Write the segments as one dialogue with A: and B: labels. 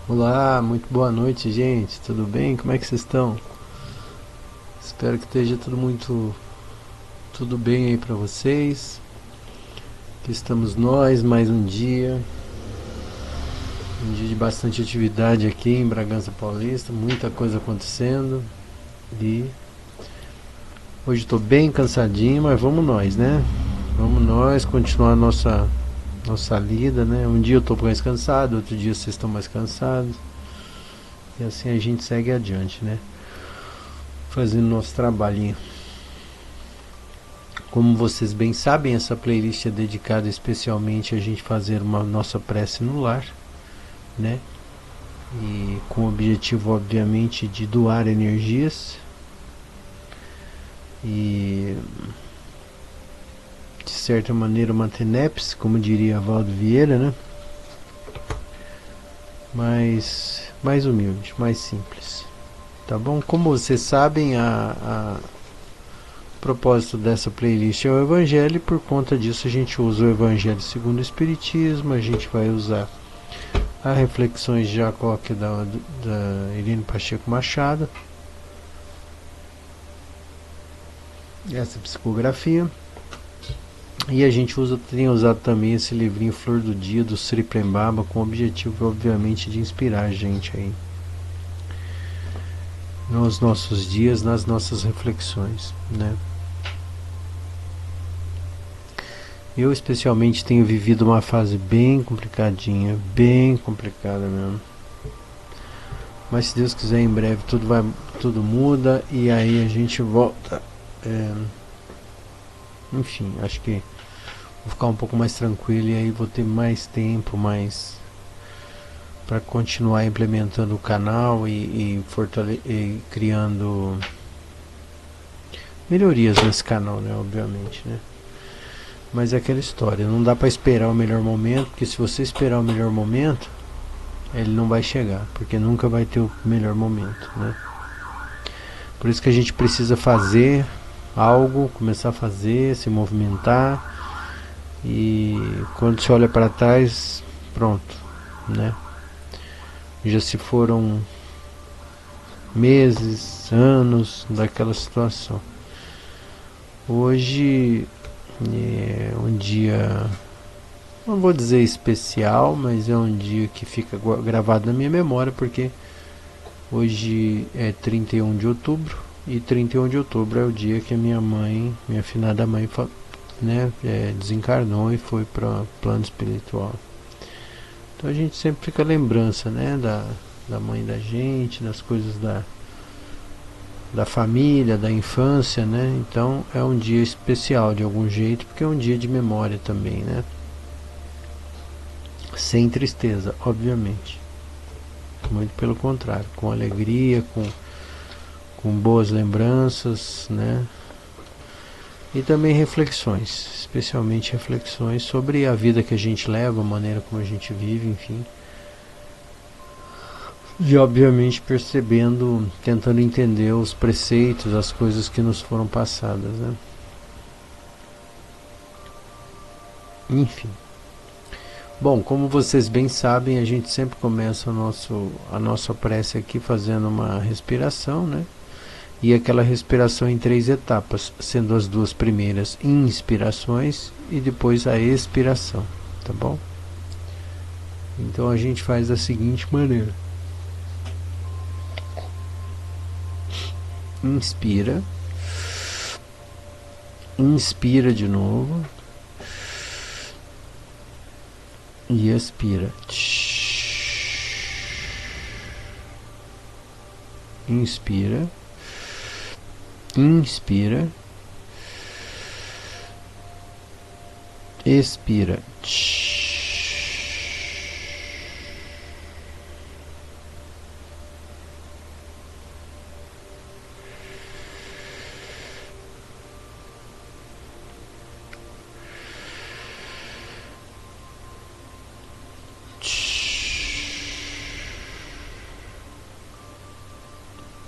A: Olá, muito boa noite, gente. Tudo bem? Como é que vocês estão? Espero que esteja tudo bem aí para vocês. Aqui estamos nós, mais um dia de bastante atividade aqui em Bragança Paulista, muita coisa acontecendo e hoje estou bem cansadinho, mas vamos nós, né? Vamos nós continuar nossa lida, né? Um dia eu estou mais cansado, outro dia vocês estão mais cansados e assim a gente segue adiante, né? Fazendo nosso trabalhinho. Como vocês bem sabem, essa playlist é dedicada especialmente a gente fazer uma nossa prece no lar, né? E com o objetivo, obviamente, de doar energias e, de certa maneira, uma TENEPS, como diria Valdo Vieira, né? Mais humilde, mais simples. Tá bom? Como vocês sabem, o propósito dessa playlist é o Evangelho e por conta disso a gente usa o Evangelho segundo o Espiritismo, a gente vai usar as reflexões de Jacoque da Irene Pacheco Machado, essa psicografia, e a gente tem usado também esse livrinho Flor do Dia do Sri Prembaba com o objetivo obviamente de inspirar a gente aí nos nossos dias, nas nossas reflexões, né? Eu especialmente tenho vivido uma fase bem complicadinha, bem complicada mesmo. Mas se Deus quiser, em breve tudo muda e aí a gente volta. Enfim, acho que vou ficar um pouco mais tranquilo e aí vou ter mais tempo, mais para continuar implementando o canal e criando melhorias nesse canal, né? Obviamente, né? Mas é aquela história, não dá para esperar o melhor momento, porque se você esperar o melhor momento, ele não vai chegar, porque nunca vai ter o melhor momento, né? Por isso que a gente precisa fazer algo, começar a fazer, se movimentar e quando se olha para trás, pronto, né? Já se foram meses, anos daquela situação. Hoje é um dia, não vou dizer especial, mas é um dia que fica gravado na minha memória porque hoje é 31 de outubro e 31 de outubro é o dia que a minha finada mãe, né, desencarnou e foi para o plano espiritual. Então a gente sempre fica lembrança, né, da mãe da gente, das coisas da família, da infância, né? Então é um dia especial de algum jeito, porque é um dia de memória também, né? Sem tristeza, obviamente. Muito pelo contrário, com alegria, com boas lembranças, né? E também reflexões, especialmente reflexões sobre a vida que a gente leva, a maneira como a gente vive, enfim. E obviamente percebendo, tentando entender os preceitos, as coisas que nos foram passadas, né? Enfim. Bom, como vocês bem sabem, a gente sempre começa a nossa prece aqui fazendo uma respiração, né? E aquela respiração em 3 etapas, sendo as 2 primeiras inspirações e depois a expiração, tá bom? Então a gente faz da seguinte maneira: inspira, inspira de novo e expira. Inspira, inspira, expira.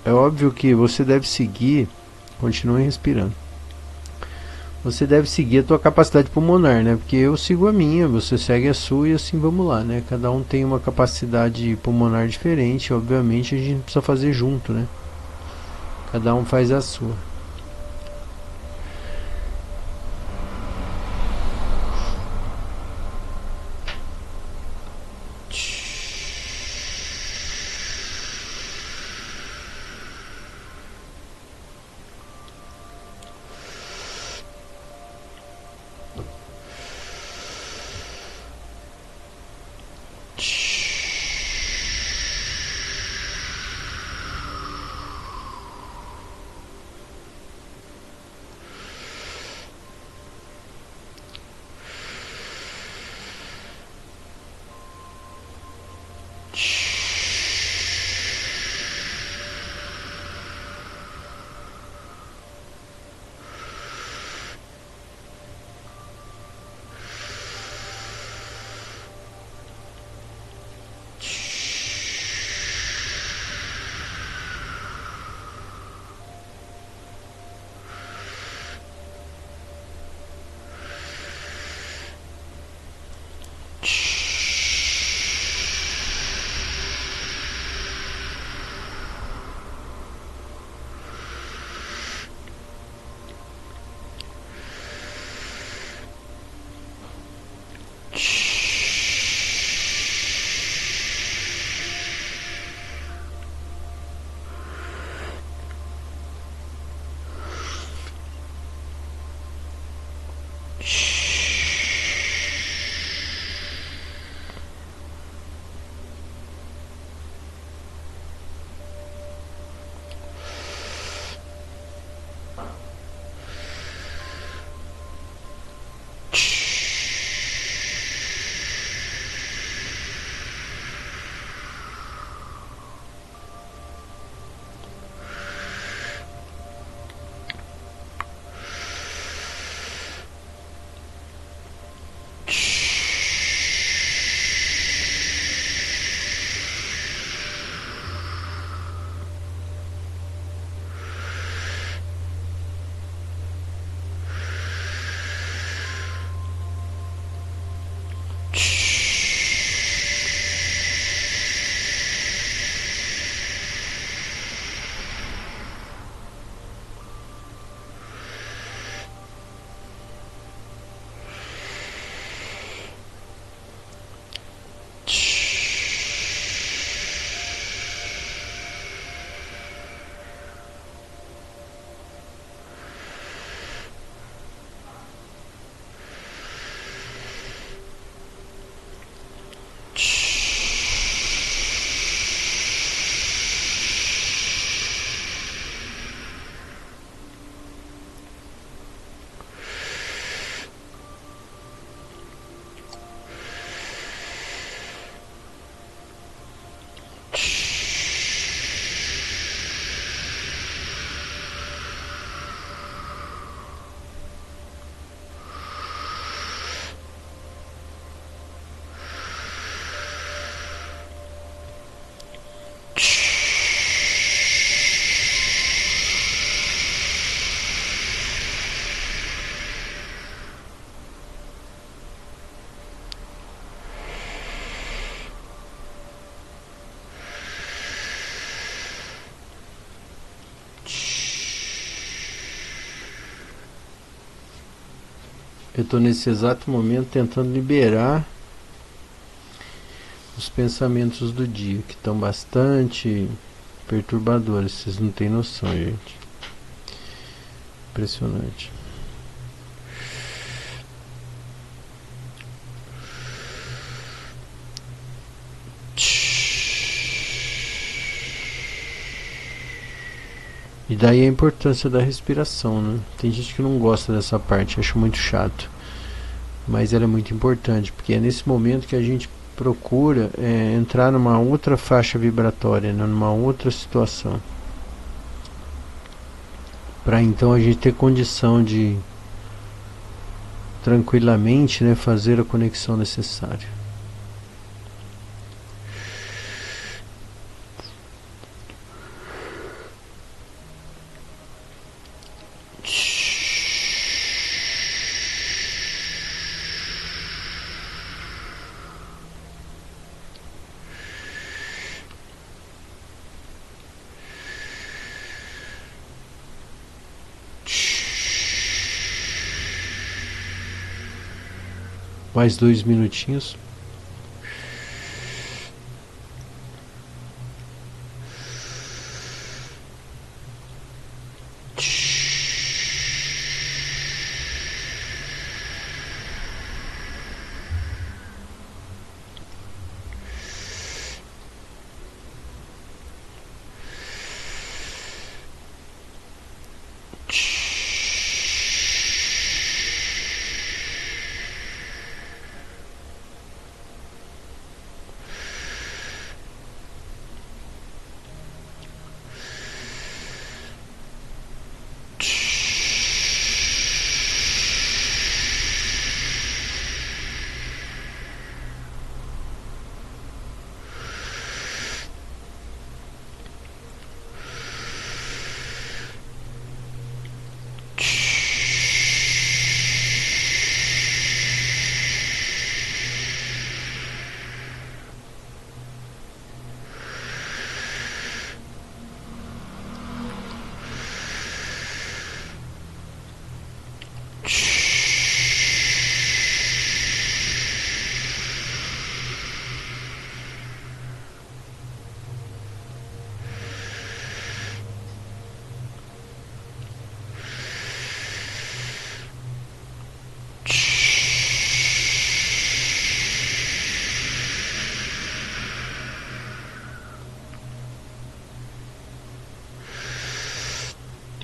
A: É óbvio que você deve seguir, continue respirando. você deve seguir a tua capacidade pulmonar, né? Porque eu sigo a minha, você segue a sua e assim vamos lá, né? Cada um tem uma capacidade pulmonar diferente, obviamente a gente precisa fazer junto, né? Cada um faz a sua. Eu estou nesse exato momento tentando liberar os pensamentos do dia, que estão bastante perturbadores. Vocês não têm noção, gente. Impressionante. E daí a importância da respiração, né? Tem gente que não gosta dessa parte, acha muito chato. Mas ela é muito importante, porque é nesse momento que a gente procura entrar numa outra faixa vibratória, né? Numa outra situação. Para então a gente ter condição de tranquilamente, né, fazer a conexão necessária. Mais 2 minutinhos.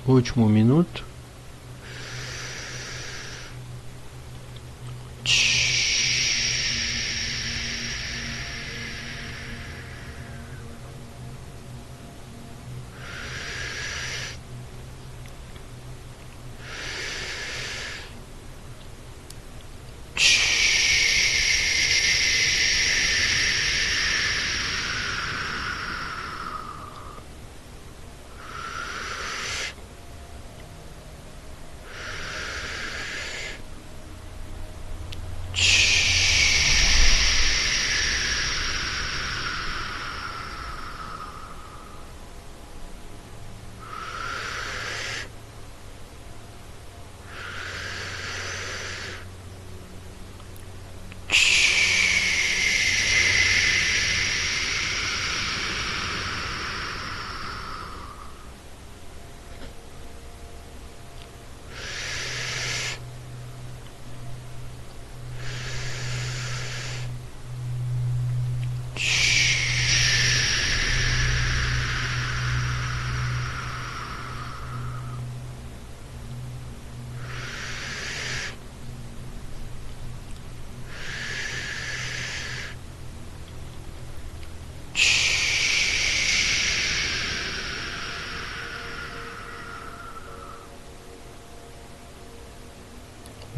A: Último minuto.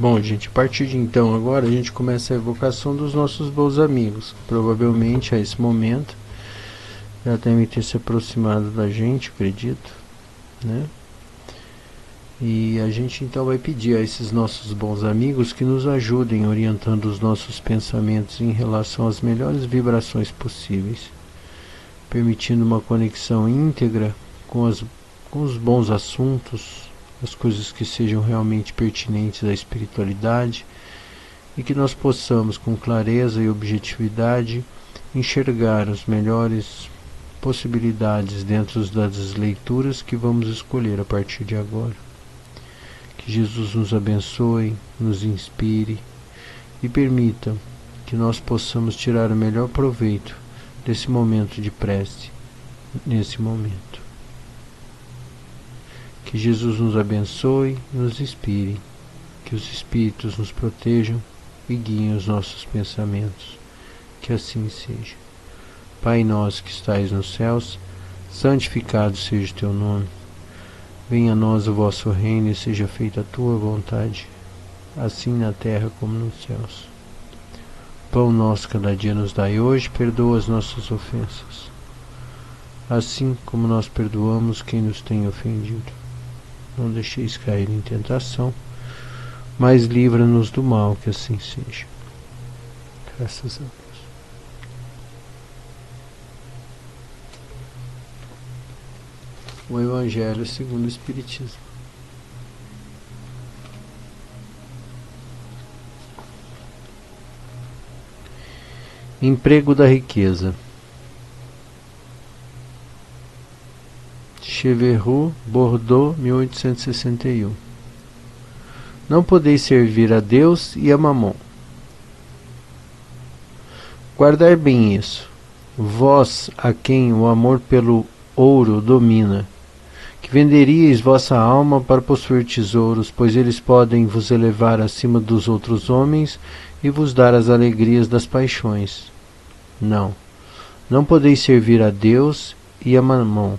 A: Bom, gente, a partir de então agora a gente começa a evocação dos nossos bons amigos. Provavelmente a esse momento já devem ter se aproximado da gente, acredito, né? E a gente então vai pedir a esses nossos bons amigos que nos ajudem orientando os nossos pensamentos em relação às melhores vibrações possíveis, permitindo uma conexão íntegra com os bons assuntos, as coisas que sejam realmente pertinentes à espiritualidade, e que nós possamos com clareza e objetividade enxergar as melhores possibilidades dentro das leituras que vamos escolher a partir de agora. Que Jesus nos abençoe, nos inspire e permita que nós possamos tirar o melhor proveito desse momento de prece, nesse momento. Que Jesus nos abençoe e nos inspire, que os Espíritos nos protejam e guiem os nossos pensamentos. Que assim seja. Pai nosso que estais nos céus, santificado seja o teu nome. Venha a nós o vosso reino e seja feita a tua vontade, assim na terra como nos céus. Pão nosso cada dia nos dai hoje, perdoa as nossas ofensas, assim como nós perdoamos quem nos tem ofendido. Não deixeis cair em tentação, mas livra-nos do mal, que assim seja. Graças a Deus. O Evangelho segundo o Espiritismo. Emprego da riqueza. Cheverroux, Bordeaux, 1861. Não podeis servir a Deus e a Mamon. Guardai bem isso. Vós, a quem o amor pelo ouro domina, que venderíeis vossa alma para possuir tesouros, pois eles podem vos elevar acima dos outros homens e vos dar as alegrias das paixões. Não, não podeis servir a Deus e a Mamon.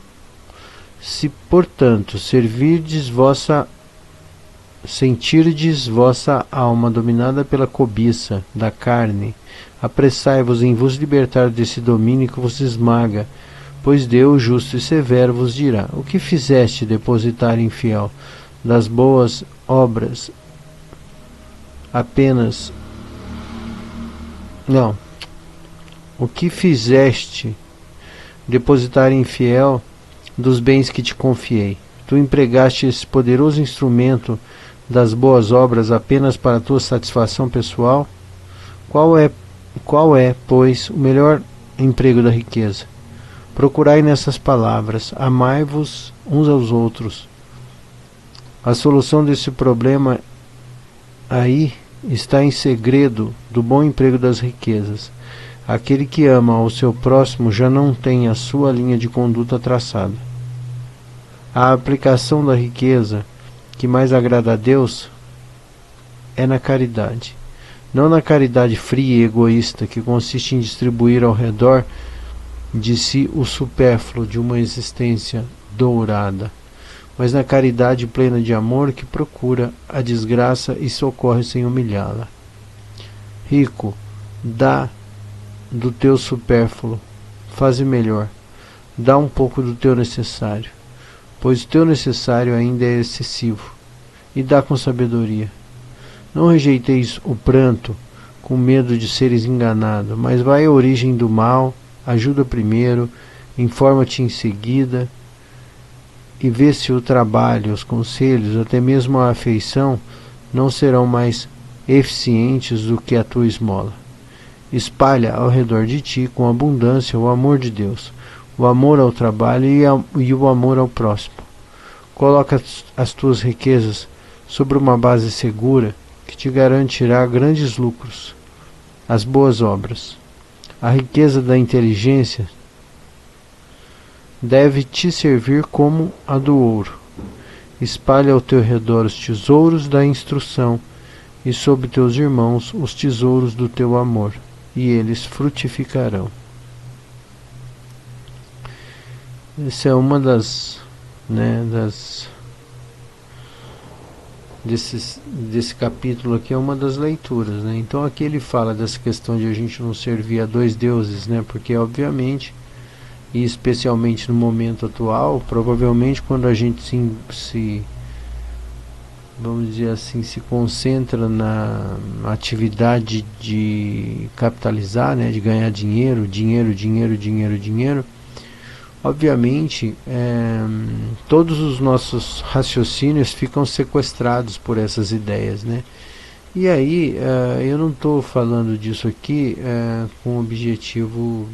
A: Se, portanto, sentirdes vossa alma dominada pela cobiça da carne, apressai-vos em vos libertar desse domínio que vos esmaga, pois Deus, justo e severo, vos dirá: o que fizeste, depositário infiel? Das boas obras apenas... Não. O que fizeste, depositário infiel, dos bens que te confiei? Tu empregaste esse poderoso instrumento das boas obras apenas para a tua satisfação pessoal? Qual é, pois, o melhor emprego da riqueza? Procurai nessas palavras: amai-vos uns aos outros. A solução desse problema aí está em segredo do bom emprego das riquezas. Aquele que ama ao seu próximo já não tem a sua linha de conduta traçada. A aplicação da riqueza que mais agrada a Deus é na caridade. Não na caridade fria e egoísta, que consiste em distribuir ao redor de si o supérfluo de uma existência dourada, mas na caridade plena de amor, que procura a desgraça e socorre sem humilhá-la. Rico, dá do teu supérfluo, faze melhor, dá um pouco do teu necessário, pois o teu necessário ainda é excessivo, e dá com sabedoria. Não rejeiteis o pranto com medo de seres enganado, mas vai à origem do mal, ajuda primeiro, informa-te em seguida, e vê se o trabalho, os conselhos, até mesmo a afeição, não serão mais eficientes do que a tua esmola. Espalha ao redor de ti com abundância o amor de Deus, o amor ao trabalho e o amor ao próximo. Coloca as tuas riquezas sobre uma base segura que te garantirá grandes lucros, as boas obras. A riqueza da inteligência deve te servir como a do ouro. Espalha ao teu redor os tesouros da instrução e sobre teus irmãos os tesouros do teu amor, e eles frutificarão. Essa é uma desse capítulo aqui, é uma das leituras, né? Então aqui ele fala dessa questão de a gente não servir a dois deuses, né? Porque obviamente, e especialmente no momento atual, provavelmente quando a gente vamos dizer assim, se concentra na atividade de capitalizar, né, de ganhar dinheiro, obviamente todos os nossos raciocínios ficam sequestrados por essas ideias, né? E aí eu não estou falando disso aqui com o objetivo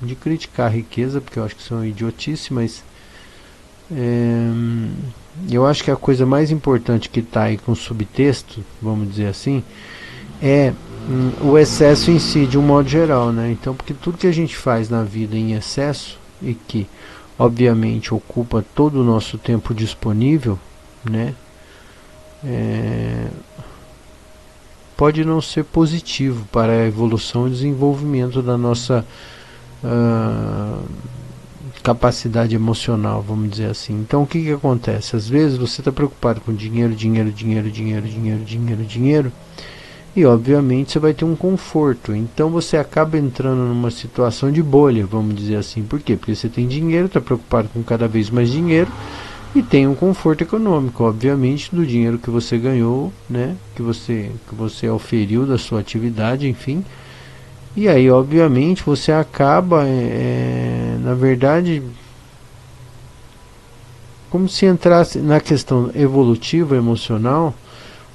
A: de criticar a riqueza, porque eu acho que isso é uma idiotice, mas eu acho que a coisa mais importante que está aí com subtexto, vamos dizer assim, é o excesso em si, de um modo geral, né? Então, porque tudo que a gente faz na vida em excesso, e que obviamente ocupa todo o nosso tempo disponível, né, pode não ser positivo para a evolução e desenvolvimento da nossa capacidade emocional, vamos dizer assim. Então o que acontece? Às vezes você está preocupado com dinheiro, e obviamente você vai ter um conforto, então você acaba entrando numa situação de bolha, vamos dizer assim. Por quê? Porque você tem dinheiro, está preocupado com cada vez mais dinheiro, e tem um conforto econômico, obviamente, do dinheiro que você ganhou, né, que você auferiu da sua atividade, enfim. E aí obviamente você acaba na verdade, como se entrasse na questão evolutiva, emocional,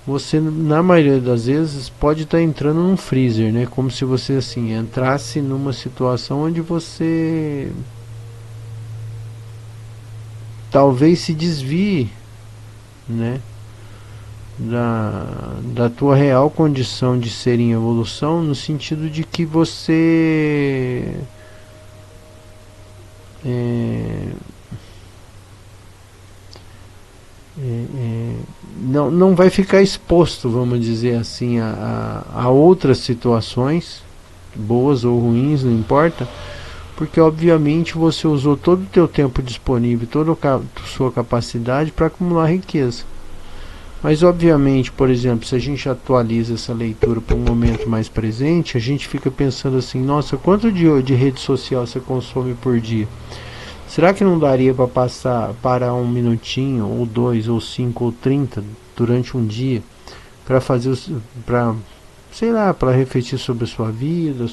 A: você na maioria das vezes pode estar entrando num freezer, né? Como se você assim entrasse numa situação onde você talvez se desvie, né, da tua real condição de ser em evolução, no sentido de que você é, não vai ficar exposto, vamos dizer assim, a outras situações, boas ou ruins, não importa, porque obviamente você usou todo o teu tempo disponível, toda a sua capacidade para acumular riqueza. Mas obviamente, por exemplo, se a gente atualiza essa leitura para um momento mais presente, a gente fica pensando assim, nossa, quanto de rede social você consome por dia? Será que não daria para parar um minutinho, ou dois, ou cinco, ou 30 durante um dia para fazer, para, sei lá, para refletir sobre a sua vida,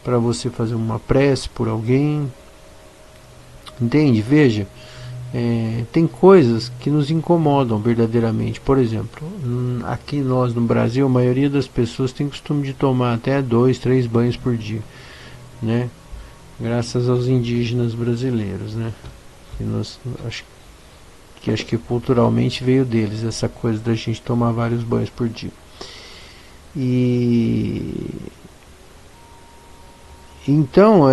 A: para você fazer uma prece por alguém? Entende? Veja, tem coisas que nos incomodam verdadeiramente. Por exemplo, aqui nós no Brasil, a maioria das pessoas tem costume de tomar até 2, 3 banhos por dia, né? Graças aos indígenas brasileiros, né? Que nós, acho que culturalmente veio deles essa coisa da gente tomar vários banhos por dia. E então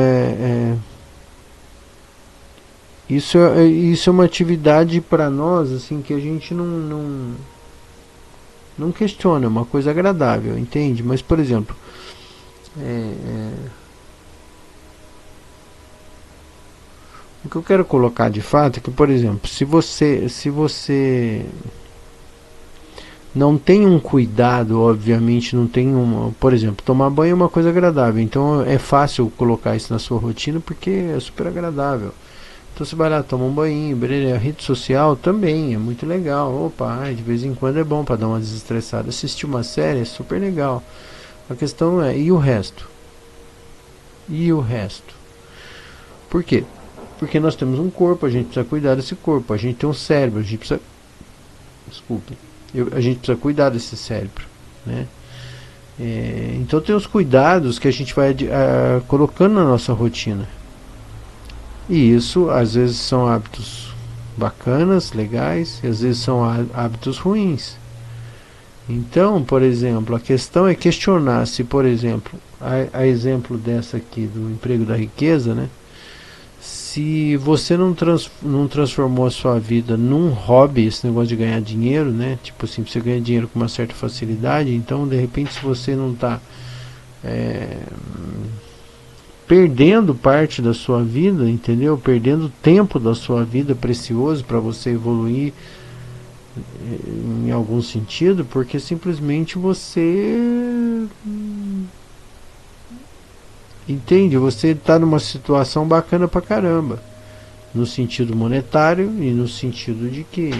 A: isso é uma atividade para nós assim que a gente não questiona, é uma coisa agradável, entende? Mas por exemplo, o que eu quero colocar de fato é que, por exemplo, se você não tem um cuidado, obviamente não tem uma, por exemplo, tomar banho é uma coisa agradável, então é fácil colocar isso na sua rotina porque é super agradável. Então você vai lá, toma um banho, a rede social também é muito legal. Opa, de vez em quando é bom para dar uma desestressada. Assistir uma série é super legal. A questão é, e o resto? E o resto? Por quê? Porque nós temos um corpo, a gente precisa cuidar desse corpo. A gente tem um cérebro, a gente precisa, desculpe, a gente precisa cuidar desse cérebro, né? Então tem os cuidados que a gente vai colocando na nossa rotina. E isso às vezes são hábitos bacanas, legais, e às vezes são hábitos ruins. Então, por exemplo, a questão é questionar se, por exemplo, a exemplo dessa aqui do emprego da riqueza, né? Se você não transformou a sua vida num hobby, esse negócio de ganhar dinheiro, né? Tipo assim, você ganha dinheiro com uma certa facilidade, então de repente se você não está perdendo parte da sua vida, entendeu? Perdendo tempo da sua vida precioso para você evoluir em algum sentido, porque simplesmente você entende, você está numa situação bacana pra caramba, no sentido monetário e no sentido de que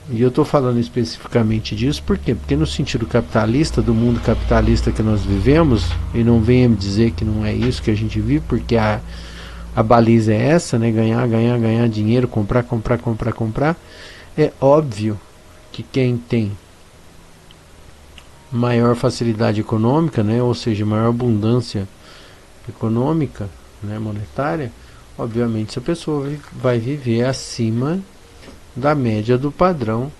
A: e eu estou falando especificamente disso por quê? Porque no sentido capitalista, do mundo capitalista que nós vivemos, e não venha me dizer que não é isso que a gente vive, porque a baliza é essa, né? Ganhar, ganhar, ganhar dinheiro, comprar, comprar, comprar, comprar. É óbvio que quem tem maior facilidade econômica, né? Ou seja, maior abundância econômica, né? Monetária, obviamente essa pessoa vai viver acima da média do padrão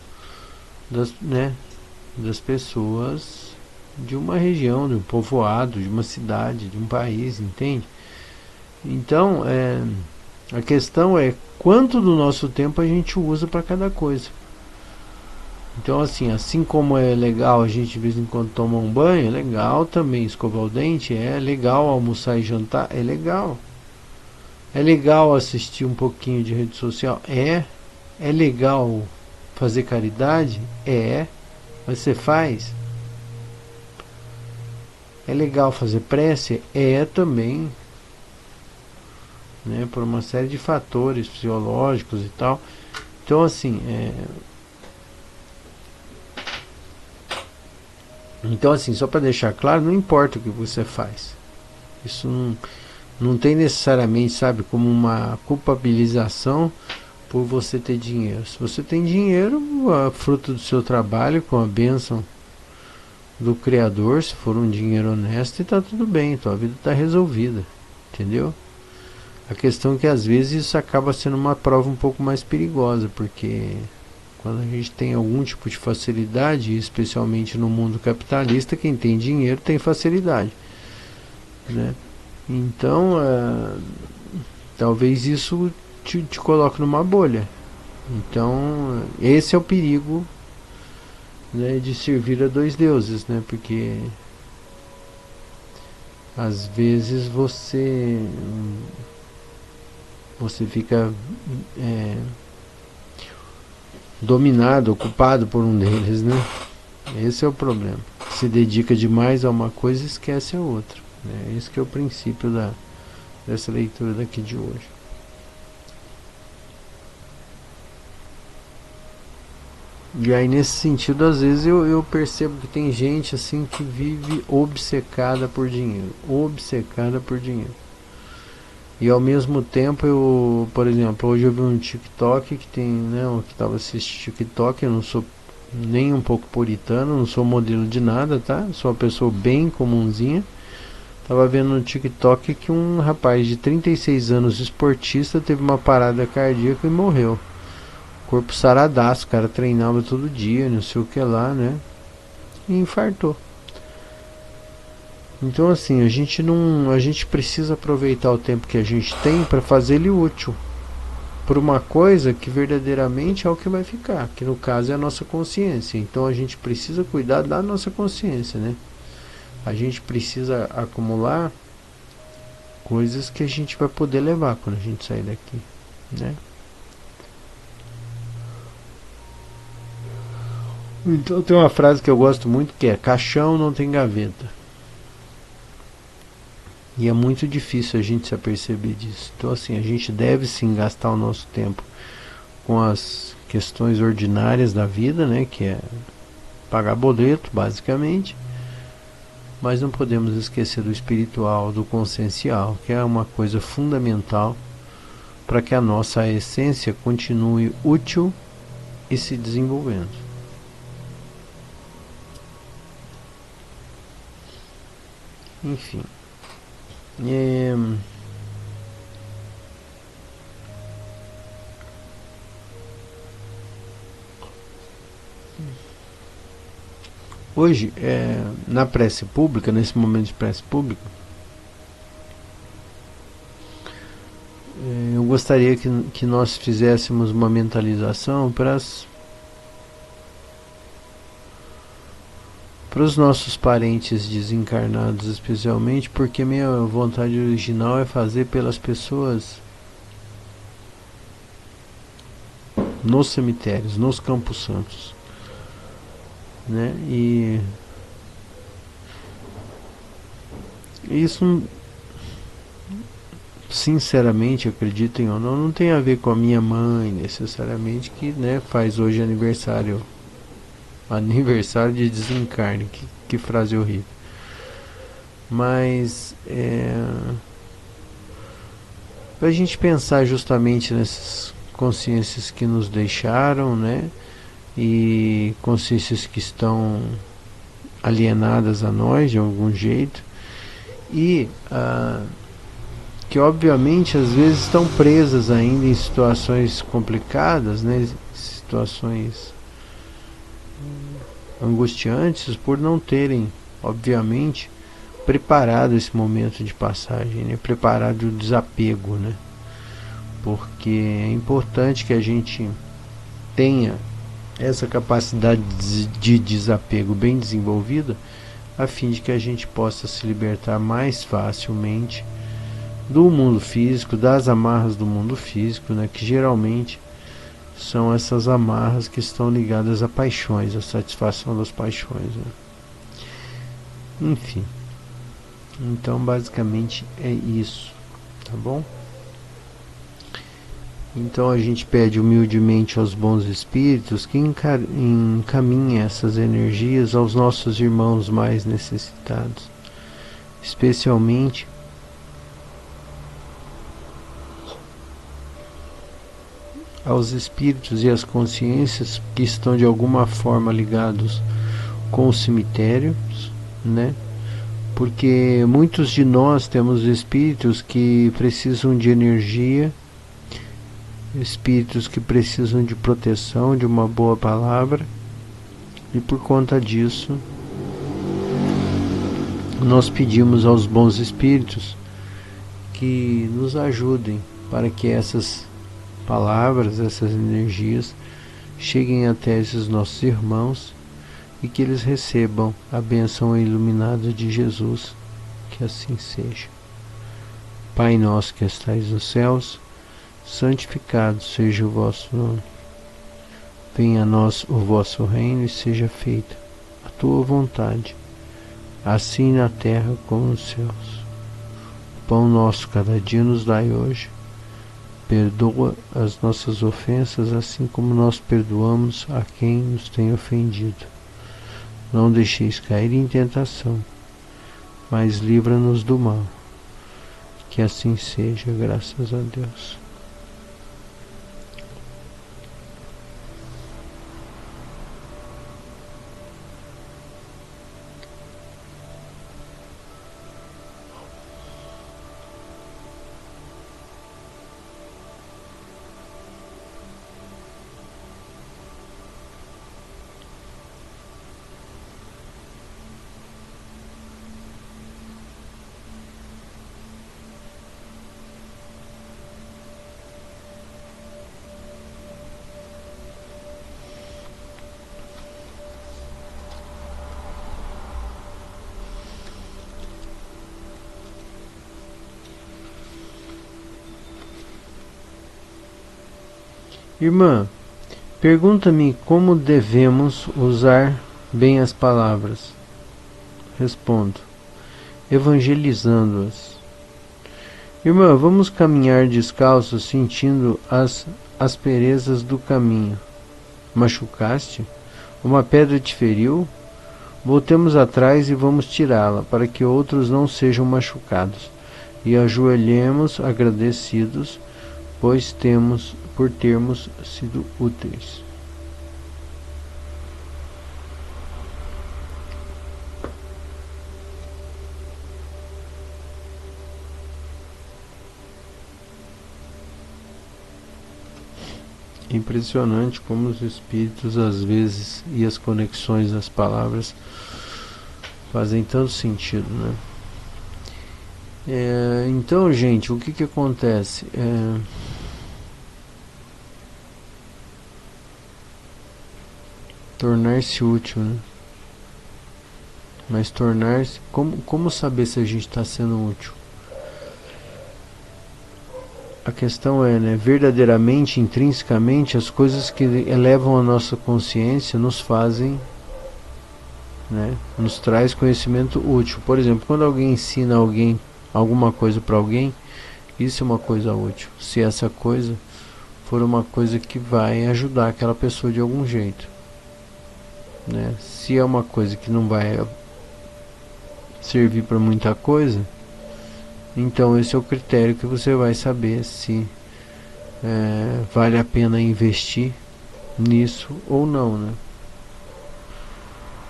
A: das pessoas de uma região, de um povoado, de uma cidade, de um país, entende? Então, a questão é quanto do nosso tempo a gente usa para cada coisa. Então, assim como é legal a gente de vez em quando tomar um banho, é legal também escovar o dente, é legal almoçar e jantar, é legal. É legal assistir um pouquinho de rede social, é legal fazer caridade? Mas você faz? É legal fazer prece? Também, né? Por uma série de fatores fisiológicos e tal. Então assim, só para deixar claro, não importa o que você faz. Isso não tem necessariamente, sabe, como uma culpabilização por você ter dinheiro. Se você tem dinheiro, fruto do seu trabalho, com a bênção do Criador, se for um dinheiro honesto, está tudo bem, tua vida está resolvida, entendeu? A questão é que às vezes isso acaba sendo uma prova um pouco mais perigosa, porque quando a gente tem algum tipo de facilidade, especialmente no mundo capitalista, quem tem dinheiro tem facilidade, né? Então, talvez isso te coloque numa bolha. Então, esse é o perigo, né, de servir a dois deuses, né? Porque às vezes você fica dominado, ocupado por um deles, né? Esse é o problema. Se dedica demais a uma coisa e esquece a outra, né? Esse que é o princípio dessa leitura daqui de hoje. E aí nesse sentido, às vezes eu percebo que tem gente assim que vive obcecada por dinheiro, obcecada por dinheiro. E ao mesmo tempo eu, por exemplo, hoje eu vi um TikTok que tem, né, eu que estava assistindo TikTok, eu não sou nem um pouco puritano, não sou modelo de nada, tá? Sou uma pessoa bem comunzinha. Tava vendo no TikTok que um rapaz de 36 anos, esportista, teve uma parada cardíaca e morreu. Corpo saradaço, o cara treinava todo dia, não sei o que lá, né? E infartou. Então assim, a gente precisa aproveitar o tempo que a gente tem para fazer ele útil por uma coisa que verdadeiramente é o que vai ficar, que no caso é a nossa consciência. Então a gente precisa cuidar da nossa consciência, né? A gente precisa acumular coisas que a gente vai poder levar quando a gente sair daqui, né? Então tem uma frase que eu gosto muito que é: caixão não tem gaveta. E é muito difícil a gente se aperceber disso. Então assim, a gente deve sim gastar o nosso tempo com as questões ordinárias da vida, né, que é pagar boleto, basicamente. Mas não podemos esquecer do espiritual, do consciencial, que é uma coisa fundamental para que a nossa essência continue útil e se desenvolvendo. Enfim. Hoje, na prece pública, nesse momento de prece pública, eu gostaria que nós fizéssemos uma mentalização para os nossos parentes desencarnados, especialmente, porque minha vontade original é fazer pelas pessoas nos cemitérios, nos campos santos, né? E isso, sinceramente, acreditem ou não, não tem a ver com a minha mãe necessariamente, que, né, faz hoje aniversário de desencarne. Que frase horrível. Mas pra gente pensar justamente nessas consciências que nos deixaram, né? E consciências que estão alienadas a nós de algum jeito, e que obviamente às vezes estão presas ainda em situações complicadas, né? Situações angustiantes, por não terem, obviamente, preparado esse momento de passagem, né? Preparado o desapego, né? Porque é importante que a gente tenha essa capacidade de desapego bem desenvolvida, a fim de que a gente possa se libertar mais facilmente do mundo físico, das amarras do mundo físico, né? Que geralmente são essas amarras que estão ligadas a paixões, a satisfação das paixões, né? Enfim, então basicamente é isso, tá bom? Então a gente pede humildemente aos bons espíritos que encaminhem essas energias aos nossos irmãos mais necessitados, especialmente aos espíritos e às consciências que estão de alguma forma ligados com os cemitérios, né? Porque muitos de nós temos espíritos que precisam de energia, espíritos que precisam de proteção, de uma boa palavra, e por conta disso nós pedimos aos bons espíritos que nos ajudem para que essas palavras, essas energias cheguem até esses nossos irmãos e que eles recebam a bênção iluminada de Jesus, que assim seja. Pai nosso que estais nos céus, santificado seja o vosso nome. Venha a nós o vosso reino e seja feita a tua vontade, assim na terra como nos céus. O pão nosso cada dia nos dai hoje. Perdoa as nossas ofensas, assim como nós perdoamos a quem nos tem ofendido. Não deixeis cair em tentação, mas livra-nos do mal. Que assim seja, graças a Deus. Irmã, pergunta-me como devemos usar bem as palavras. Respondo: evangelizando-as. Irmã, vamos caminhar descalços sentindo as asperezas do caminho. Machucaste? Uma pedra te feriu? Voltemos atrás e vamos tirá-la, para que outros não sejam machucados. E ajoelhemos agradecidos, por termos sido úteis. Impressionante como os espíritos às vezes e as conexões das palavras fazem tanto sentido, né? Então, gente, o que acontece? Tornar-se útil, né? Mas tornar-se... Como saber se a gente está sendo útil? A questão é, né, verdadeiramente, intrinsecamente, as coisas que elevam a nossa consciência nos fazem, né, nos traz conhecimento útil. Por exemplo, quando alguém ensina alguém alguma coisa para alguém, isso é uma coisa útil. Se essa coisa for uma coisa que vai ajudar aquela pessoa de algum jeito, né? Se é uma coisa que não vai servir para muita coisa, então esse é o critério que você vai saber se vale a pena investir nisso ou não, né?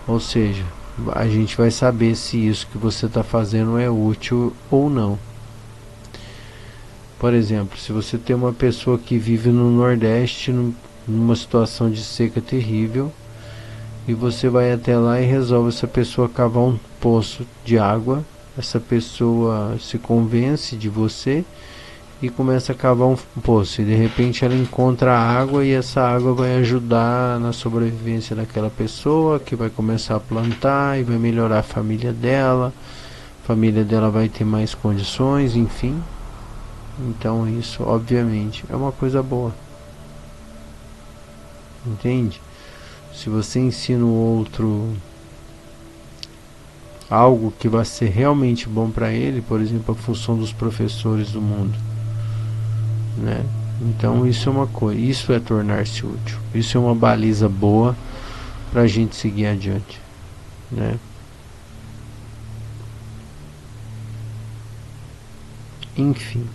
A: Ou seja, a gente vai saber se isso que você está fazendo é útil ou não. Por exemplo, se você tem uma pessoa que vive no Nordeste numa situação de seca terrível, e você vai até lá e resolve essa pessoa cavar um poço de água, essa pessoa se convence de você e começa a cavar um poço, e de repente ela encontra a água, e essa água vai ajudar na sobrevivência daquela pessoa, que vai começar a plantar e vai melhorar a família dela vai ter mais condições, enfim. Então isso obviamente é uma coisa boa, entende? Se você ensina o outro algo que vai ser realmente bom para ele, por exemplo, a função dos professores do mundo, né? Então isso é uma coisa, isso é tornar-se útil, isso é uma baliza boa para a gente seguir adiante, né? Enfim,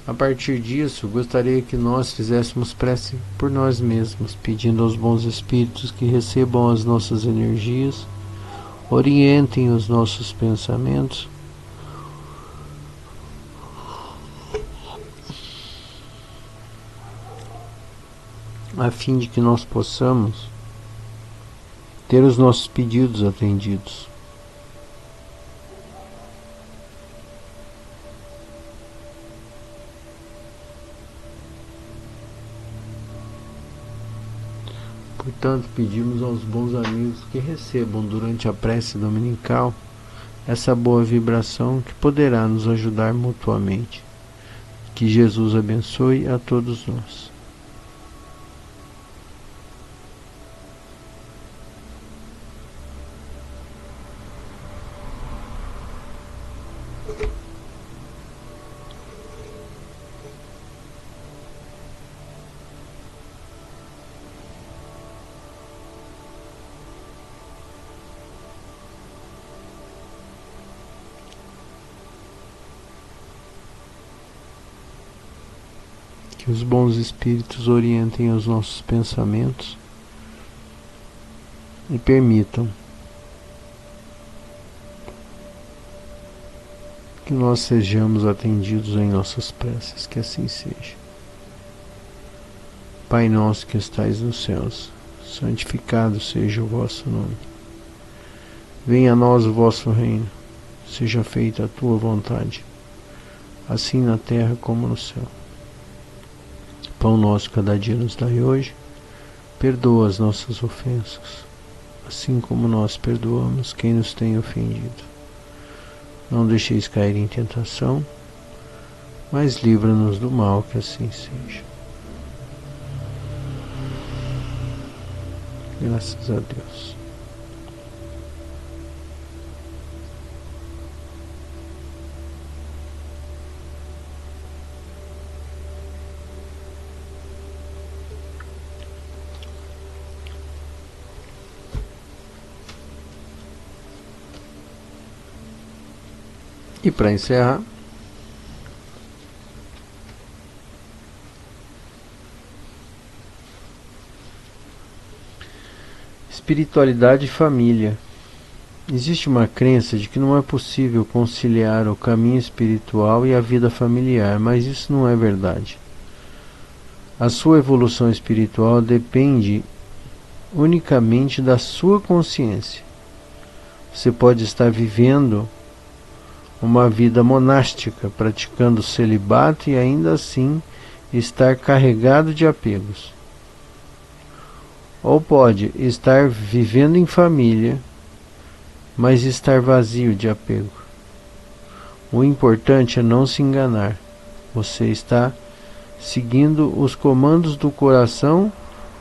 A: A partir disso, gostaria que nós fizéssemos prece por nós mesmos, pedindo aos bons espíritos que recebam as nossas energias, orientem os nossos pensamentos, a fim de que nós possamos ter os nossos pedidos atendidos. Portanto, pedimos aos bons amigos que recebam durante a prece dominical essa boa vibração que poderá nos ajudar mutuamente. Que Jesus abençoe a todos nós. Que os bons espíritos orientem os nossos pensamentos e permitam que nós sejamos atendidos em nossas preces, que assim seja. Pai nosso que estais nos céus, santificado seja o vosso nome. Venha a nós o vosso reino, seja feita a tua vontade, assim na terra como no céu. Pão nosso cada dia nos dai hoje, perdoa as nossas ofensas, assim como nós perdoamos quem nos tem ofendido. Não deixeis cair em tentação, mas livra-nos do mal, que assim seja. Graças a Deus. E para encerrar, espiritualidade e família. Existe uma crença de que não é possível conciliar o caminho espiritual e a vida familiar, mas isso não é verdade. A sua evolução espiritual depende unicamente da sua consciência. Você pode estar vivendo uma vida monástica, praticando celibato e ainda assim estar carregado de apegos. Ou pode estar vivendo em família, mas estar vazio de apego. O importante é não se enganar. Você está seguindo os comandos do coração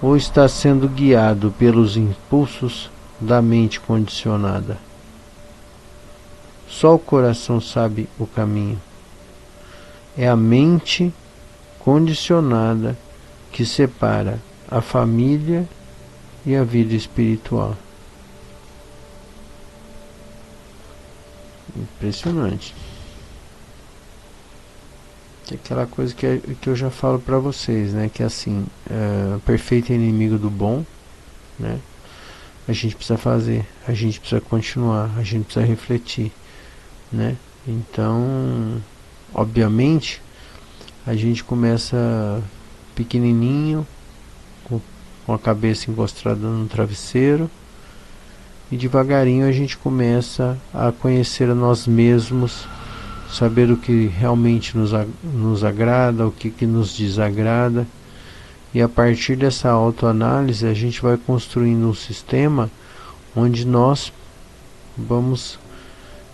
A: ou está sendo guiado pelos impulsos da mente condicionada? Só o coração sabe o caminho. É a mente condicionada que separa a família e a vida espiritual. Impressionante. É aquela coisa que eu já falo para vocês, né? Que assim, perfeito é inimigo do bom, né? A gente precisa fazer, a gente precisa continuar, a gente precisa refletir, né? Então, obviamente, a gente começa pequenininho, com a cabeça encostada no travesseiro, e devagarinho a gente começa a conhecer a nós mesmos, saber o que realmente nos agrada, o que nos desagrada, e a partir dessa autoanálise a gente vai construindo um sistema onde nós vamos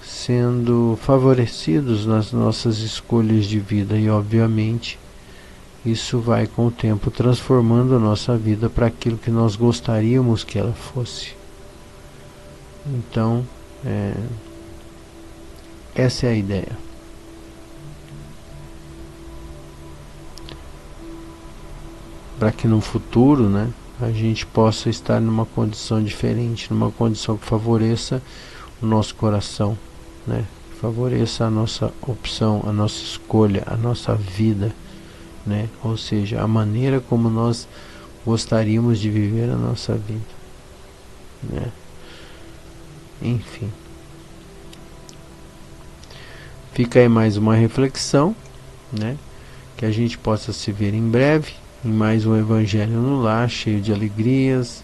A: sendo favorecidos nas nossas escolhas de vida, e obviamente isso vai com o tempo transformando a nossa vida para aquilo que nós gostaríamos que ela fosse. Então, essa é a ideia. Para que no futuro, né, a gente possa estar numa condição diferente, numa condição que favoreça o nosso coração, né, favoreça a nossa opção, a nossa escolha, a nossa vida, né? Ou seja, a maneira como nós gostaríamos de viver a nossa vida, né? Enfim, fica aí mais uma reflexão, né? Que a gente possa se ver em breve em mais um Evangelho no Lar, cheio de alegrias,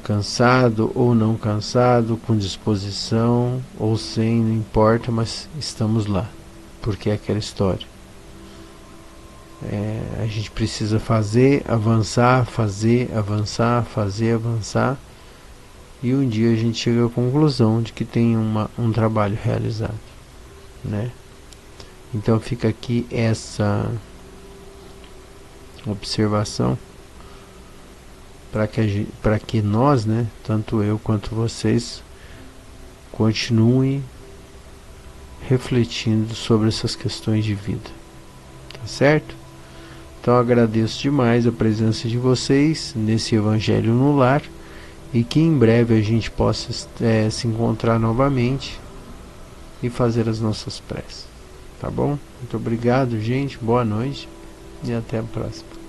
A: cansado ou não cansado, com disposição ou sem, não importa, mas estamos lá, porque é aquela história. A gente precisa fazer, avançar, fazer, avançar, fazer, avançar, e um dia a gente chega à conclusão de que tem um trabalho realizado, né? Então fica aqui essa observação para que nós, né, tanto eu quanto vocês, continuem refletindo sobre essas questões de vida, tá certo? Então agradeço demais a presença de vocês nesse Evangelho no Lar, e que em breve a gente possa se encontrar novamente e fazer as nossas preces, tá bom? Muito obrigado, gente, boa noite e até a próxima.